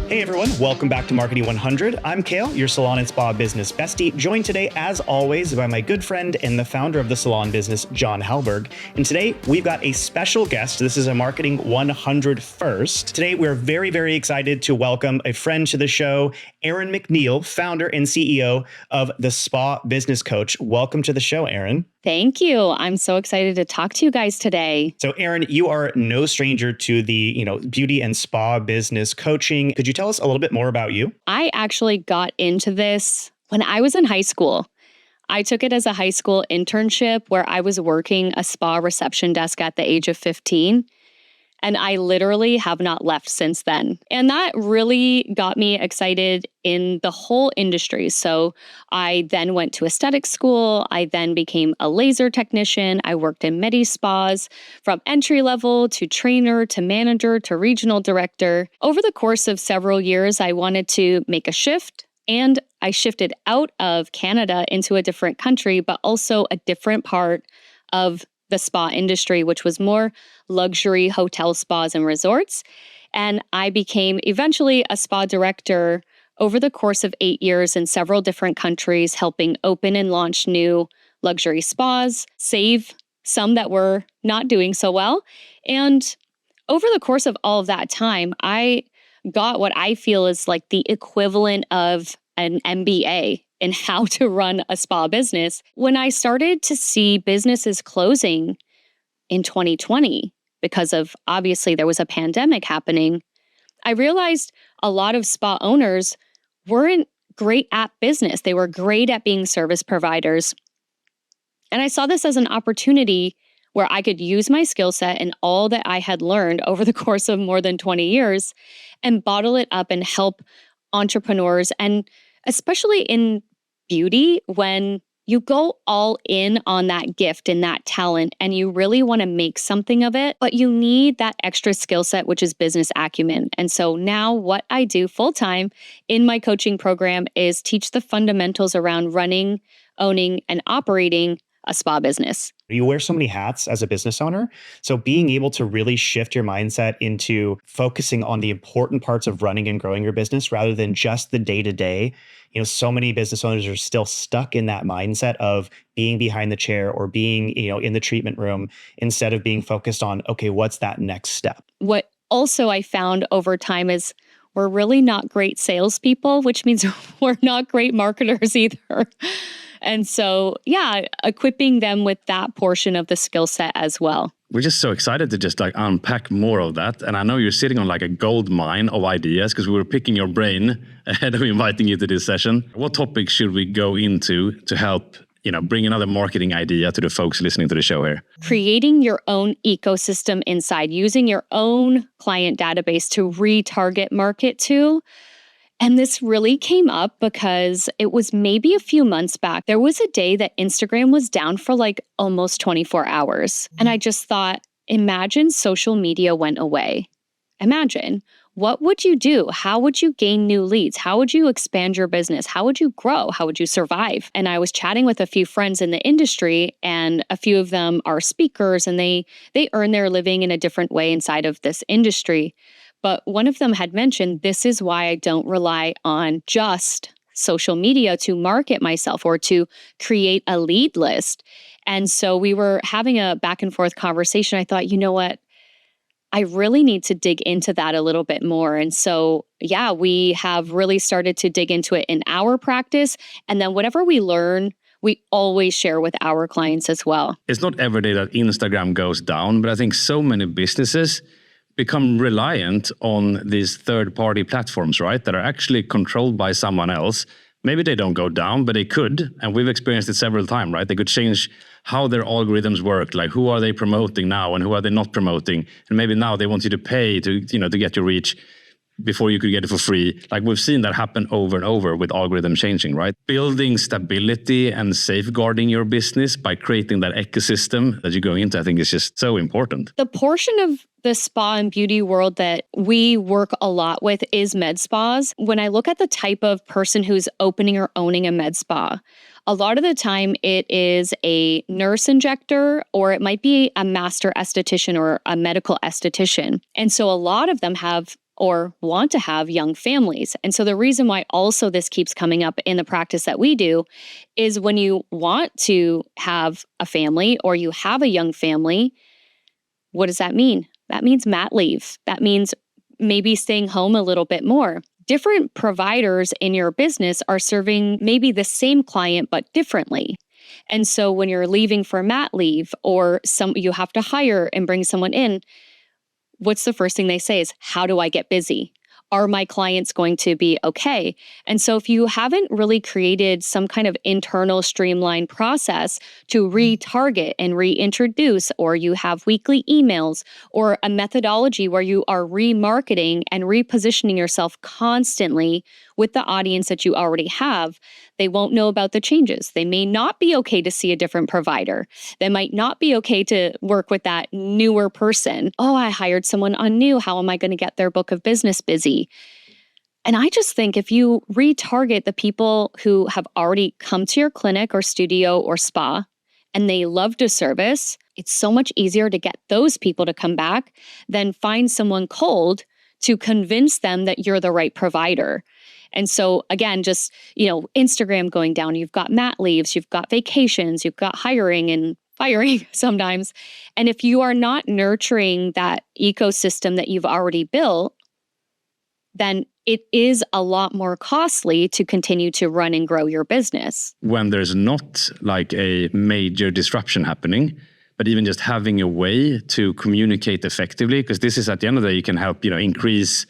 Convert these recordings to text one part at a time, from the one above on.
Hey everyone, welcome back to Marketing 100. I'm Kayle, your salon and spa business bestie, joined today as always by my good friend and the founder of the Salon Business, John Hallberg. And today we've got a special guest. This is a Marketing 100 first. Today we're very, very excited to welcome a friend to the show, Erin MacNeil, founder and CEO of the Spa Business Coach. Welcome to the show, Erin. Thank you. I'm so excited to talk to you guys today. So Erin, you are no stranger to the, beauty and spa business coaching. Could you tell us a little bit more about you? I actually got into this when I was in high school. I took it as a high school internship where I was working a spa reception desk at the age of 15. And I literally have not left since then. And that really got me excited in the whole industry. So I then went to aesthetic school. I then became a laser technician. I worked in medi spas from entry level to trainer to manager to regional director. Over the course of several years, I wanted to make a shift. And I shifted out of Canada into a different country, but also a different part of the spa industry, which was more luxury hotel spas and resorts. And I became eventually a spa director over the course of 8 years in several different countries, helping open and launch new luxury spas, save some that were not doing so well. And over the course of all of that time, I got what I feel is like the equivalent of an MBA in how to run a spa business. When I started to see businesses closing in 2020, because of obviously there was a pandemic happening, I realized a lot of spa owners weren't great at business. They were great at being service providers. And I saw this as an opportunity where I could use my skill set and all that I had learned over the course of more than 20 years and bottle it up and help entrepreneurs, and especially in beauty, when you go all in on that gift and that talent and you really want to make something of it, but you need that extra skill set, which is business acumen. And so now what I do full time in my coaching program is teach the fundamentals around running, owning, and operating a spa business. You wear so many hats as a business owner. So being able to really shift your mindset into focusing on the important parts of running and growing your business rather than just the day-to-day. So many business owners are still stuck in that mindset of being behind the chair or being, in the treatment room instead of being focused on, okay, what's that next step? What also I found over time is we're really not great salespeople, which means we're not great marketers either. And so, equipping them with that portion of the skill set as well. We're just so excited to just unpack more of that. And I know you're sitting on like a gold mine of ideas because we were picking your brain ahead of inviting you to this session. What topics should we go into to help, bring another marketing idea to the folks listening to the show here? Creating your own ecosystem inside, using your own client database to retarget market to. And this really came up because it was maybe a few months back. There was a day that Instagram was down for like almost 24 hours. And I just thought, imagine social media went away. Imagine, what would you do? How would you gain new leads? How would you expand your business? How would you grow? How would you survive? And I was chatting with a few friends in the industry, and a few of them are speakers, and they earn their living in a different way inside of this industry. But one of them had mentioned, this is why I don't rely on just social media to market myself or to create a lead list. And so we were having a back and forth conversation. I thought, you know what? I really need to dig into that a little bit more. And so, we have really started to dig into it in our practice. And then whatever we learn, we always share with our clients as well. It's not every day that Instagram goes down, but I think so many businesses become reliant on these third-party platforms, right? That are actually controlled by someone else. Maybe they don't go down, but they could. And we've experienced it several times, right? They could change how their algorithms work. Like, who are they promoting now and who are they not promoting? And maybe now they want you to pay to get your reach before you could get it for free. Like, we've seen that happen over and over with algorithm changing, right? Building stability and safeguarding your business by creating that ecosystem that you go into, I think is just so important. The portion of the spa and beauty world that we work a lot with is med spas. When I look at the type of person who's opening or owning a med spa, a lot of the time it is a nurse injector, or it might be a master esthetician or a medical esthetician. And so a lot of them have or want to have young families. And so the reason why also this keeps coming up in the practice that we do is when you want to have a family or you have a young family, what does that mean? That means mat leave. That means maybe staying home a little bit more. Different providers in your business are serving maybe the same client, but differently. And so when you're leaving for mat leave or you have to hire and bring someone in, what's the first thing they say is, how do I get busy? Are my clients going to be okay? And so if you haven't really created some kind of internal streamlined process to retarget and reintroduce, or you have weekly emails or a methodology where you are remarketing and repositioning yourself constantly with the audience that you already have, they won't know about the changes. They may not be okay to see a different provider. They might not be okay to work with that newer person. Oh, I hired someone on new. How am I going to get their book of business busy? And I just think if you retarget the people who have already come to your clinic or studio or spa and they loved a service, it's so much easier to get those people to come back than find someone cold to convince them that you're the right provider. And so again, just, Instagram going down, you've got mat leaves, you've got vacations, you've got hiring and firing sometimes. And if you are not nurturing that ecosystem that you've already built, then it is a lot more costly to continue to run and grow your business. When there's not like a major disruption happening, but even just having a way to communicate effectively, because this is at the end of the day, you can help, increase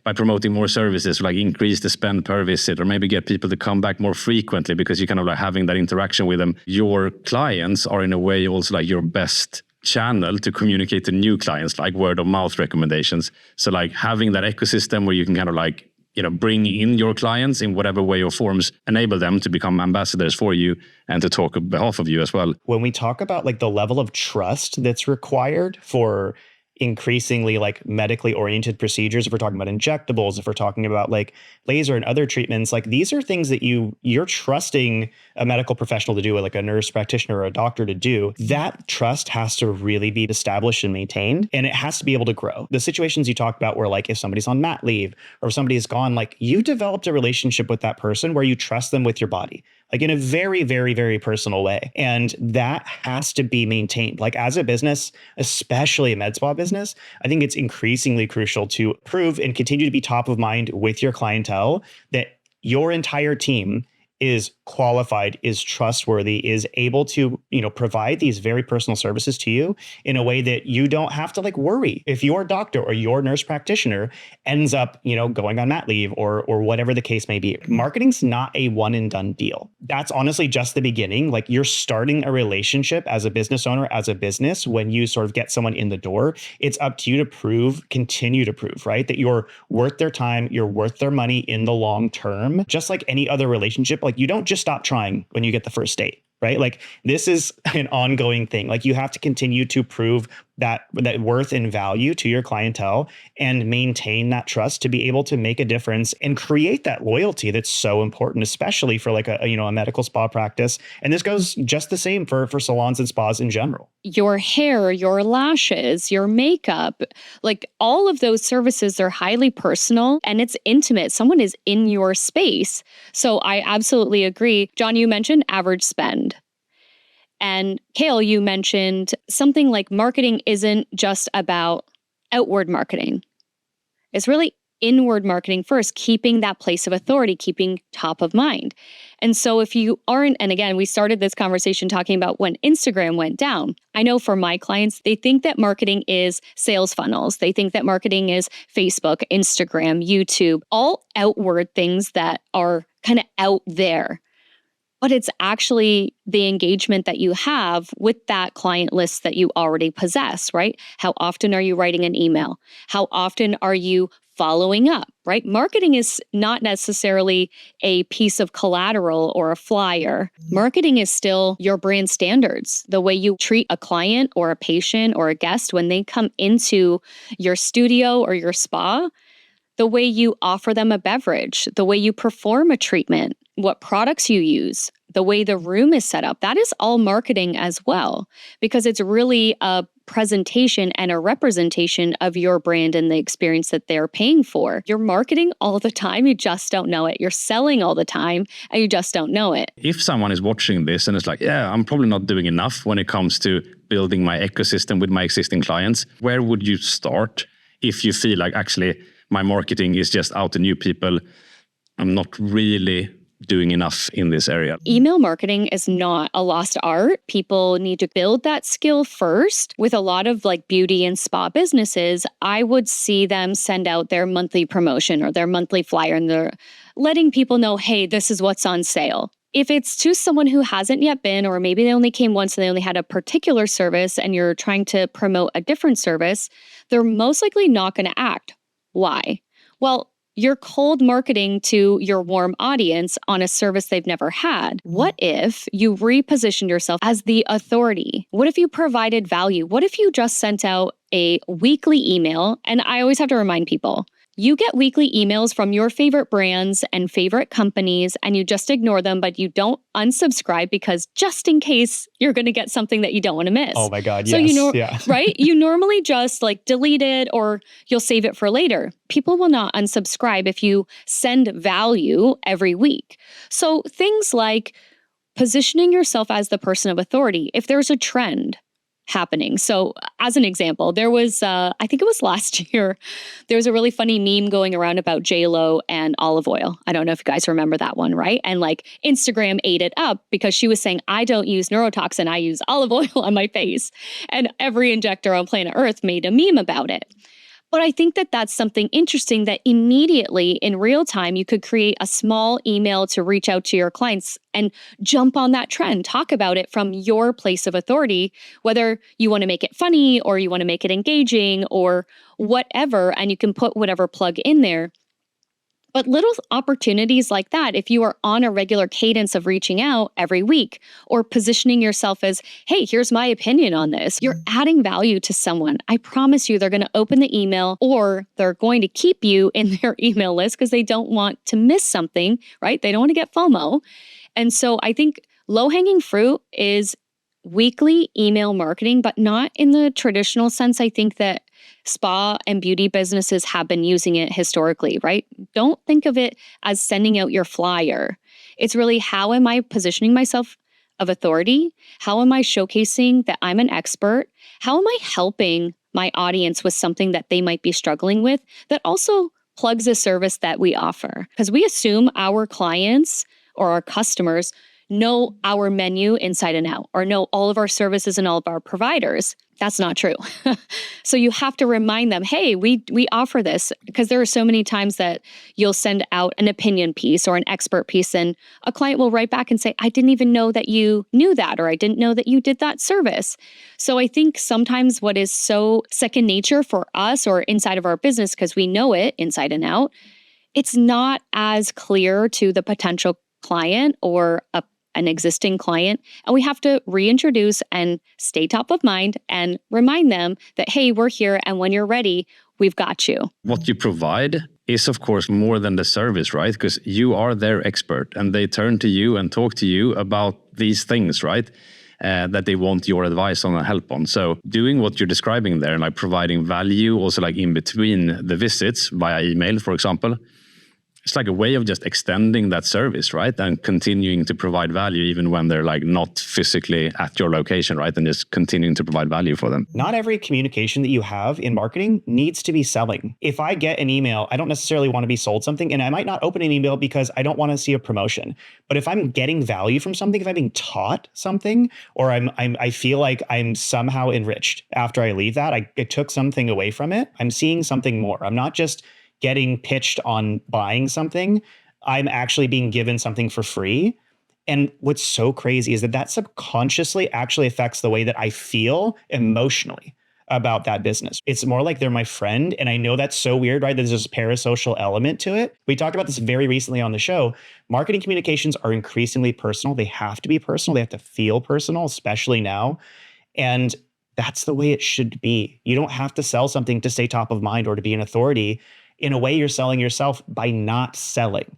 by promoting more services, like increase the spend per visit, or maybe get people to come back more frequently because you're kind of like having that interaction with them. Your clients are in a way also like your best channel to communicate to new clients, like word of mouth recommendations. So like having that ecosystem where you can kind of like, bring in your clients in whatever way or forms, enable them to become ambassadors for you and to talk on behalf of you as well. When we talk about like the level of trust that's required for increasingly like medically oriented procedures, if we're talking about injectables, if we're talking about like laser and other treatments, like these are things that you're trusting a medical professional to do, like a nurse practitioner or a doctor to do. That trust has to really be established and maintained, and it has to be able to grow. The situations you talked about where like if somebody's on mat leave or somebody's gone, like you developed a relationship with that person where you trust them with your body, like in a very, very, very personal way. And that has to be maintained. Like as a business, especially a med spa business, I think it's increasingly crucial to prove and continue to be top of mind with your clientele that your entire team is qualified, is trustworthy, is able to, provide these very personal services to you in a way that you don't have to like worry if your doctor or your nurse practitioner ends up, going on mat leave or whatever the case may be. Marketing's not a one and done deal. That's honestly just the beginning. Like you're starting a relationship as a business owner, as a business, when you sort of get someone in the door, it's up to you to continue to prove, right? That you're worth their time, you're worth their money in the long term. Just like any other relationship, like you don't just stop trying when you get the first date, right? Like this is an ongoing thing. Like you have to continue to prove that worth and value to your clientele and maintain that trust to be able to make a difference and create that loyalty that's so important, especially for like a medical spa practice. And this goes just the same for salons and spas in general. Your hair, your lashes, your makeup, like all of those services are highly personal and it's intimate. Someone is in your space. So I absolutely agree. John, you mentioned average spend. And Kayle, you mentioned something like marketing isn't just about outward marketing. It's really inward marketing first, keeping that place of authority, keeping top of mind. And so if you aren't, and again, we started this conversation talking about when Instagram went down. I know for my clients, they think that marketing is sales funnels. They think that marketing is Facebook, Instagram, YouTube, all outward things that are kind of out there. But it's actually the engagement that you have with that client list that you already possess, right? How often are you writing an email? How often are you following up, right? Marketing is not necessarily a piece of collateral or a flyer. Marketing is still your brand standards, the way you treat a client or a patient or a guest when they come into your studio or your spa, the way you offer them a beverage, the way you perform a treatment, what products you use, the way the room is set up. That is all marketing as well, because it's really a presentation and a representation of your brand and the experience that they're paying for. You're marketing all the time, you just don't know it. You're selling all the time and you just don't know it. If someone is watching this and it's like, yeah, I'm probably not doing enough when it comes to building my ecosystem with my existing clients, where would you start if you feel like actually my marketing is just out to new people? I'm not really doing enough in this area. Email marketing is not a lost art. People need to build that skill first. With a lot of like beauty and spa businesses, I would see them send out their monthly promotion or their monthly flyer, and they're letting people know, hey, this is what's on sale. If it's to someone who hasn't yet been, or maybe they only came once and they only had a particular service and you're trying to promote a different service, they're most likely not going to act. Why? Well, you're cold marketing to your warm audience on a service they've never had. What if you repositioned yourself as the authority? What if you provided value? What if you just sent out a weekly email? And I always have to remind people, you get weekly emails from your favorite brands and favorite companies, and you just ignore them, but you don't unsubscribe because just in case you're going to get something that you don't want to miss. Oh my God, so yes. Right? You normally just like delete it or you'll save it for later. People will not unsubscribe if you send value every week. So things like positioning yourself as the person of authority. If there's a trend happening. So as an example, there was, I think it was last year, there was a really funny meme going around about J-Lo and olive oil. I don't know if you guys remember that one, right? And like Instagram ate it up because she was saying, I don't use neurotoxin, I use olive oil on my face. And every injector on planet Earth made a meme about it. But I think that that's something interesting that immediately in real time, you could create a small email to reach out to your clients and jump on that trend, talk about it from your place of authority, whether you want to make it funny or you want to make it engaging or whatever, and you can put whatever plug in there. But little opportunities like that, if you are on a regular cadence of reaching out every week or positioning yourself as, hey, here's my opinion on this, you're adding value to someone. I promise you they're going to open the email or they're going to keep you in their email list because they don't want to miss something, right? They don't want to get FOMO. And so I think low-hanging fruit is weekly email marketing, but not in the traditional sense. I think that spa and beauty businesses have been using it historically, right? Don't think of it as sending out your flyer. It's really, how am I positioning myself of authority? How am I showcasing that I'm an expert? How am I helping my audience with something that they might be struggling with that also plugs a service that we offer? Because we assume our clients or our customers know our menu inside and out, or know all of our services and all of our providers. That's not true. So you have to remind them, hey, we offer this, because there are so many times that you'll send out an opinion piece or an expert piece and a client will write back and say, I didn't even know that you knew that, or I didn't know that you did that service. So I think sometimes what is so second nature for us or inside of our business, because we know it inside and out, it's not as clear to the potential client or an existing client. And we have to reintroduce and stay top of mind and remind them that, hey, we're here. And when you're ready, we've got you. What you provide is, of course, more than the service, right? Because you are their expert and they turn to you and talk to you about these things, right? That they want your advice on and help on. So doing what you're describing there, like providing value also like in between the visits via email, for example, it's like a way of just extending that service, right? And continuing to provide value even when they're like not physically at your location, right? And just continuing to provide value for them. Not every communication that you have in marketing needs to be selling. If I get an email, I don't necessarily want to be sold something, and I might not open an email because I don't want to see a promotion. But if I'm getting value from something, if I'm being taught something, or I feel like I'm somehow enriched after I leave that, I took something away from it, I'm seeing something more. I'm not just getting pitched on buying something. I'm actually being given something for free. And what's so crazy is that subconsciously actually affects the way that I feel emotionally about that business. It's more like they're my friend. And I know that's so weird, right? There's this parasocial element to it. We talked about this very recently on the show. Marketing communications are increasingly personal. They have to be personal. They have to feel personal, especially now. And that's the way it should be. You don't have to sell something to stay top of mind or to be an authority. In a way, you're selling yourself by not selling.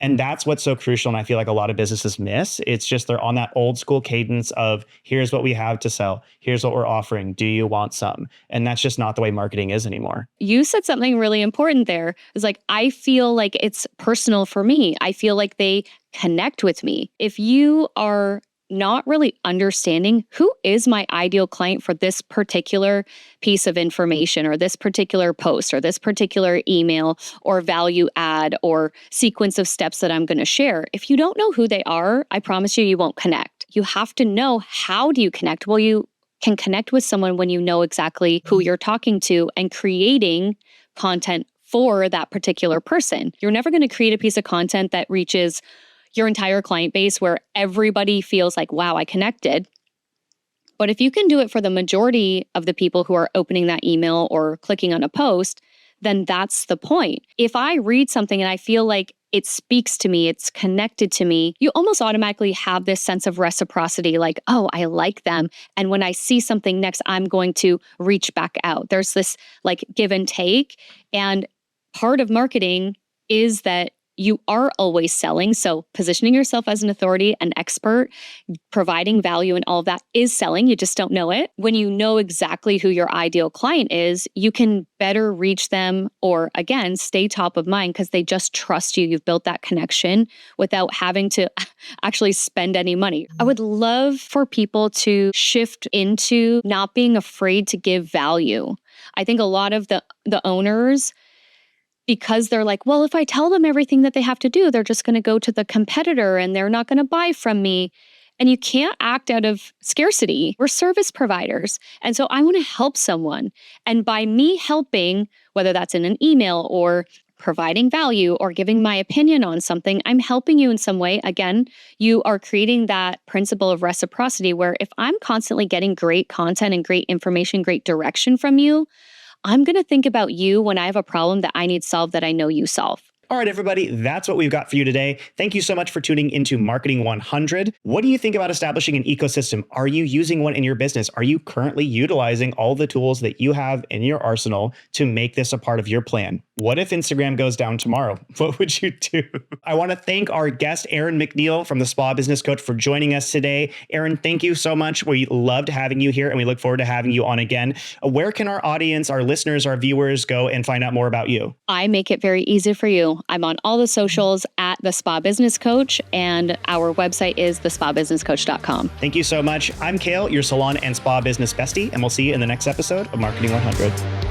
And that's what's so crucial. And I feel like a lot of businesses miss. It's just they're on that old school cadence of here's what we have to sell. Here's what we're offering. Do you want some? And that's just not the way marketing is anymore. You said something really important there. It's like, I feel like it's personal for me. I feel like they connect with me. If you are not really understanding who is my ideal client for this particular piece of information or this particular post or this particular email or value add or sequence of steps that I'm going to share, if you don't know who they are, I promise you won't connect. You have to know, how do you connect? Well, you can connect with someone when you know exactly who you're talking to and creating content for that particular person. You're never going to create a piece of content that reaches your entire client base where everybody feels like, wow, I connected. But if you can do it for the majority of the people who are opening that email or clicking on a post, then that's the point. If I read something and I feel like it speaks to me, it's connected to me, you almost automatically have this sense of reciprocity, like, oh, I like them. And when I see something next, I'm going to reach back out. There's this like give and take. And part of marketing is that you are always selling. So positioning yourself as an authority, an expert, providing value and all of that is selling. You just don't know it. When you know exactly who your ideal client is, you can better reach them or, again, stay top of mind because they just trust you. You've built that connection without having to actually spend any money. I would love for people to shift into not being afraid to give value. I think a lot of the owners, because they're like, well, if I tell them everything that they have to do, they're just going to go to the competitor and they're not going to buy from me. And you can't act out of scarcity. We're service providers. And so I want to help someone. And by me helping, whether that's in an email or providing value or giving my opinion on something, I'm helping you in some way. Again, you are creating that principle of reciprocity where if I'm constantly getting great content and great information, great direction from you, I'm going to think about you when I have a problem that I need solved that I know you solve. All right, everybody, that's what we've got for you today. Thank you so much for tuning into Marketing 100. What do you think about establishing an ecosystem? Are you using one in your business? Are you currently utilizing all the tools that you have in your arsenal to make this a part of your plan? What if Instagram goes down tomorrow? What would you do? I want to thank our guest, Erin MacNeil from the Spa Business Coach, for joining us today. Erin, thank you so much. We loved having you here and we look forward to having you on again. Where can our audience, our listeners, our viewers go and find out more about you? I make it very easy for you. I'm on all the socials at the Spa Business Coach, and our website is thespabusinesscoach.com. Thank you so much. I'm Kayle, your salon and spa business bestie, and we'll see you in the next episode of Marketing 100.